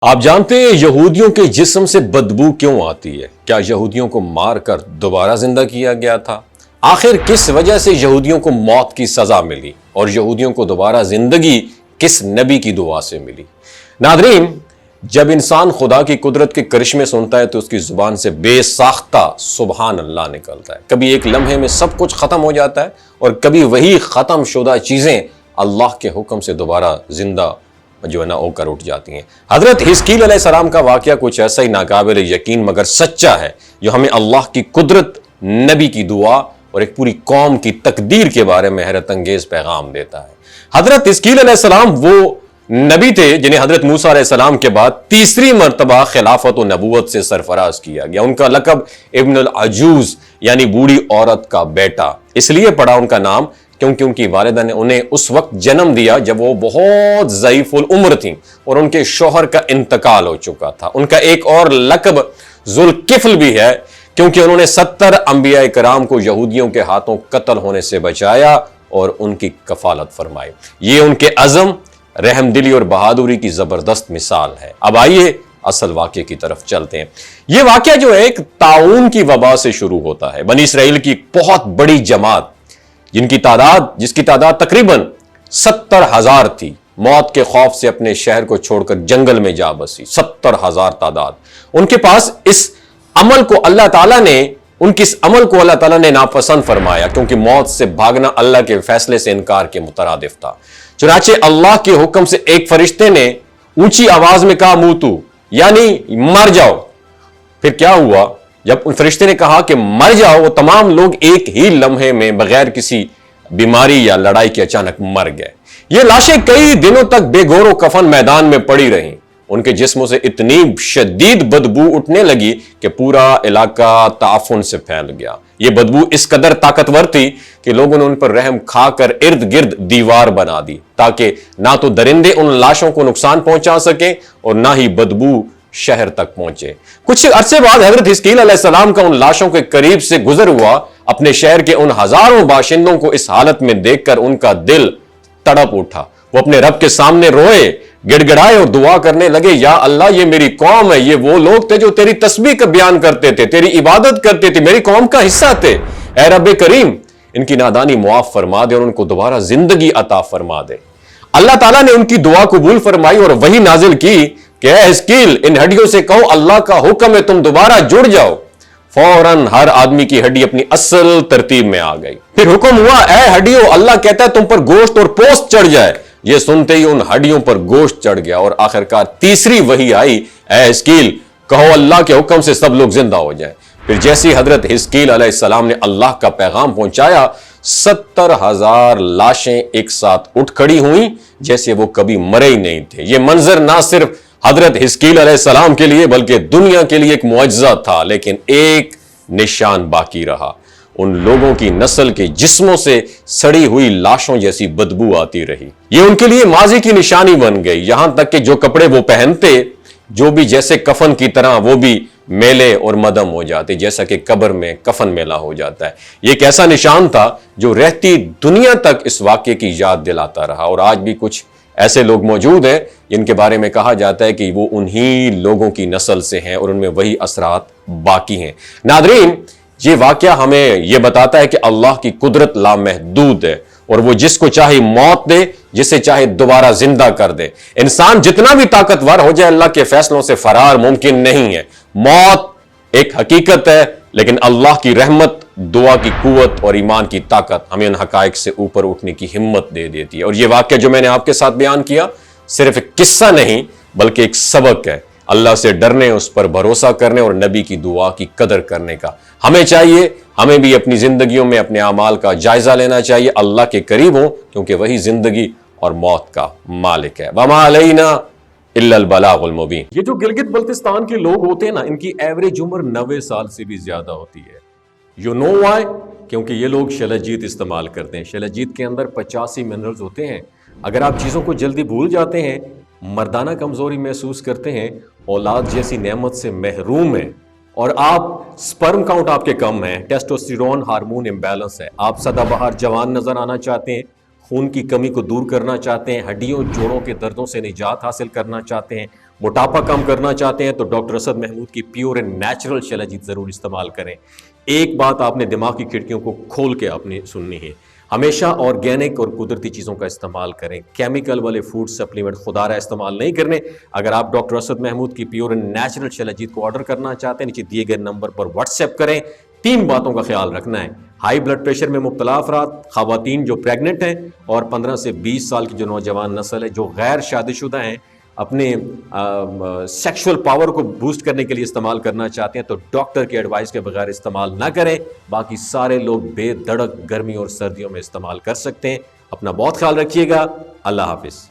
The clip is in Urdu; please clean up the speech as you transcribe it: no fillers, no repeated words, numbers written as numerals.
آپ جانتے ہیں یہودیوں کے جسم سے بدبو کیوں آتی ہے؟ کیا یہودیوں کو مار کر دوبارہ زندہ کیا گیا تھا؟ آخر کس وجہ سے یہودیوں کو موت کی سزا ملی اور یہودیوں کو دوبارہ زندگی کس نبی کی دعا سے ملی؟ ناظرین، جب انسان خدا کی قدرت کے کرشمے سنتا ہے تو اس کی زبان سے بے ساختہ سبحان اللہ نکلتا ہے۔ کبھی ایک لمحے میں سب کچھ ختم ہو جاتا ہے اور کبھی وہی ختم شدہ چیزیں اللہ کے حکم سے دوبارہ زندہ جو ہے نا ہو کر اٹھ جاتی ہیں۔ حضرت حزقیل علیہ السلام کا واقعہ کچھ ایسا ہی ناقابل یقین مگر سچا ہے جو ہمیں اللہ کی قدرت، نبی کی دعا اور ایک پوری قوم کی تقدیر کے بارے میں حیرت انگیز پیغام دیتا ہے۔ حضرت حزقیل علیہ السلام وہ نبی تھے جنہیں حضرت موسیٰ علیہ السلام کے بعد تیسری مرتبہ خلافت و نبوت سے سرفراز کیا گیا۔ ان کا لقب ابن العجوز یعنی بوڑھی عورت کا بیٹا اس لیے پڑا ان کا نام کیونکہ ان کی والدہ نے انہیں اس وقت جنم دیا جب وہ بہت ضعیف العمر تھیں اور ان کے شوہر کا انتقال ہو چکا تھا۔ ان کا ایک اور لقب ذوالکفل بھی ہے کیونکہ انہوں نے 70 انبیاء کرام کو یہودیوں کے ہاتھوں قتل ہونے سے بچایا اور ان کی کفالت فرمائی۔ یہ ان کے عزم، رحم دلی اور بہادری کی زبردست مثال ہے۔ اب آئیے اصل واقعے کی طرف چلتے ہیں۔ یہ واقعہ جو ہے ایک طاعون کی وبا سے شروع ہوتا ہے۔ بنی اسرائیل کی بہت بڑی جماعت جس کی تعداد تقریباً 70,000 تھی، موت کے خوف سے اپنے شہر کو چھوڑ کر جنگل میں جا بسی۔ 70,000 تعداد۔ ان کے پاس اس عمل کو اللہ تعالیٰ نے ناپسند فرمایا کیونکہ موت سے بھاگنا اللہ کے فیصلے سے انکار کے مترادف تھا۔ چنانچہ اللہ کے حکم سے ایک فرشتے نے اونچی آواز میں کہا موتو، یعنی مر جاؤ۔ پھر کیا ہوا؟ جب ان فرشتے نے کہا کہ مر جاؤ، وہ تمام لوگ ایک ہی لمحے میں بغیر کسی بیماری یا لڑائی کے اچانک مر گئے۔ یہ لاشیں کئی دنوں تک بے گور و کفن میدان میں پڑی رہیں۔ ان کے جسموں سے اتنی شدید بدبو اٹھنے لگی کہ پورا علاقہ تعفن سے پھیل گیا۔ یہ بدبو اس قدر طاقتور تھی کہ لوگوں نے ان پر رحم کھا کر ارد گرد دیوار بنا دی تاکہ نہ تو درندے ان لاشوں کو نقصان پہنچا سکیں اور نہ ہی بدبو شہر تک پہنچے۔ کچھ عرصے بعد حضرت حزقیل علیہ السلام کا ان لاشوں کے قریب سے گزر ہوا۔ اپنے شہر کے ان ہزاروں باشندوں کو اس حالت میں دیکھ کر ان کا دل تڑپ اٹھا۔ وہ اپنے رب کے سامنے روئے، گڑ گڑائے اور دعا کرنے لگے، یا اللہ یہ میری قوم ہے، یہ وہ لوگ تھے جو تیری تسبیح کا بیان کرتے تھے، تیری عبادت کرتے تھے، میری قوم کا حصہ تھے۔ اے رب کریم، ان کی نادانی معاف فرما دے اور ان کو دوبارہ زندگی عطا فرما دے۔ اللہ تعالیٰ نے ان کی دعا قبول فرمائی اور وحی نازل کی کہ اے حزقیل، ان ہڈیوں سے کہو اللہ کا حکم ہے تم دوبارہ جڑ جاؤ۔ فوراً ہر آدمی کی ہڈی اپنی اصل ترتیب میں آ گئی۔ پھر حکم ہوا، اے ہڈیوں، اللہ کہتا ہے تم پر گوشت اور پوست چڑھ جائے۔ یہ سنتے ہی ان ہڈیوں پر گوشت چڑھ گیا اور آخرکار تیسری وحی آئی، اے حزقیل کہو اللہ کے حکم سے سب لوگ زندہ ہو جائیں۔ پھر جیسی حضرت حزقیل علیہ السلام نے اللہ کا پیغام پہنچایا، 70,000 لاشیں ایک ساتھ اٹھ کھڑی ہوئیں جیسے وہ کبھی مرے ہی نہیں تھے۔ یہ منظر نہ صرف حضرت حزقیل علیہ السلام کے لیے بلکہ دنیا کے لیے ایک معجزہ تھا، لیکن ایک نشان باقی رہا۔ ان لوگوں کی نسل کے جسموں سے سڑی ہوئی لاشوں جیسی بدبو آتی رہی۔ یہ ان کے لیے ماضی کی نشانی بن گئی، یہاں تک کہ جو کپڑے وہ پہنتے جو بھی جیسے کفن کی طرح وہ بھی میلے اور مدم ہو جاتے، جیسا کہ قبر میں کفن میلا ہو جاتا ہے۔ یہ ایک ایسا نشان تھا جو رہتی دنیا تک اس واقعے کی یاد دلاتا رہا، اور آج بھی کچھ ایسے لوگ موجود ہیں جن کے بارے میں کہا جاتا ہے کہ وہ انہی لوگوں کی نسل سے ہیں اور ان میں وہی اثرات باقی ہیں۔ ناظرین، یہ واقعہ ہمیں یہ بتاتا ہے کہ اللہ کی قدرت لامحدود ہے اور وہ جس کو چاہے موت دے، جسے چاہے دوبارہ زندہ کر دے۔ انسان جتنا بھی طاقتور ہو جائے، اللہ کے فیصلوں سے فرار ممکن نہیں ہے۔ موت ایک حقیقت ہے، لیکن اللہ کی رحمت، دعا کی قوت اور ایمان کی طاقت ہمیں ان حقائق سے اوپر اٹھنے کی ہمت دے دیتی ہے۔ اور یہ واقعہ جو میں نے آپ کے ساتھ بیان کیا صرف ایک قصہ نہیں بلکہ ایک سبق ہے، اللہ سے ڈرنے، اس پر بھروسہ کرنے اور نبی کی دعا کی قدر کرنے کا۔ ہمیں بھی اپنی زندگیوں میں اپنے اعمال کا جائزہ لینا چاہیے، اللہ کے قریب ہوں کیونکہ وہی زندگی اور موت کا مالک ہے۔ وما علینا الا البلاغ المبین۔ یہ جو گلگت بلتستان کے لوگ ہوتے ہیں نا، ان کی ایوریج عمر 90 سال سے بھی زیادہ ہوتی ہے۔ You know why? کیونکہ یہ لوگ شلجیت استعمال کرتے ہیں۔ شلجیت کے اندر 85 منرلز ہوتے ہیں۔ اگر آپ چیزوں کو جلدی بھول جاتے ہیں، مردانہ کمزوری محسوس کرتے ہیں، اولاد جیسی نعمت سے محروم ہیں، اور آپ سپرم کاؤنٹ آپ کے کم ہیں، ٹیسٹوسٹیرون ہارمون امبیلنس ہے، آپ سدا بہار جوان نظر آنا چاہتے ہیں، خون کی کمی کو دور کرنا چاہتے ہیں، ہڈیوں جوڑوں کے دردوں سے نجات حاصل کرنا چاہتے ہیں، موٹاپا کم کرنا چاہتے ہیں تو ڈاکٹر اسد محمود کی پیور اینڈ نیچرل شیلاجیت ضرور استعمال کریں۔ ایک بات آپ نے دماغ کی کھڑکیوں کو کھول کے آپ نے سننی ہے، ہمیشہ آرگینک اور قدرتی چیزوں کا استعمال کریں، کیمیکل والے فوڈ سپلیمنٹ خدا رہا استعمال نہیں کرنے۔ اگر آپ ڈاکٹر اسد محمود کی پیور اینڈ نیچرل شیلاجیت کو آرڈر کرنا چاہتے ہیں، نیچے دیے گئے نمبر پر واٹس ایپ کریں۔ 3 باتوں کا خیال رکھنا ہے: ہائی بلڈ پریشر میں مبتلا افراد، خواتین جو پریگننٹ ہیں، اور 15 سے 20 سال کی جو نوجوان نسل ہے جو غیر شادی شدہ ہیں، اپنے سیکشول پاور کو بوسٹ کرنے کے لیے استعمال کرنا چاہتے ہیں تو ڈاکٹر کے ایڈوائس کے بغیر استعمال نہ کریں۔ باقی سارے لوگ بے دھڑک گرمی اور سردیوں میں استعمال کر سکتے ہیں۔ اپنا بہت خیال رکھیے گا۔ اللہ حافظ۔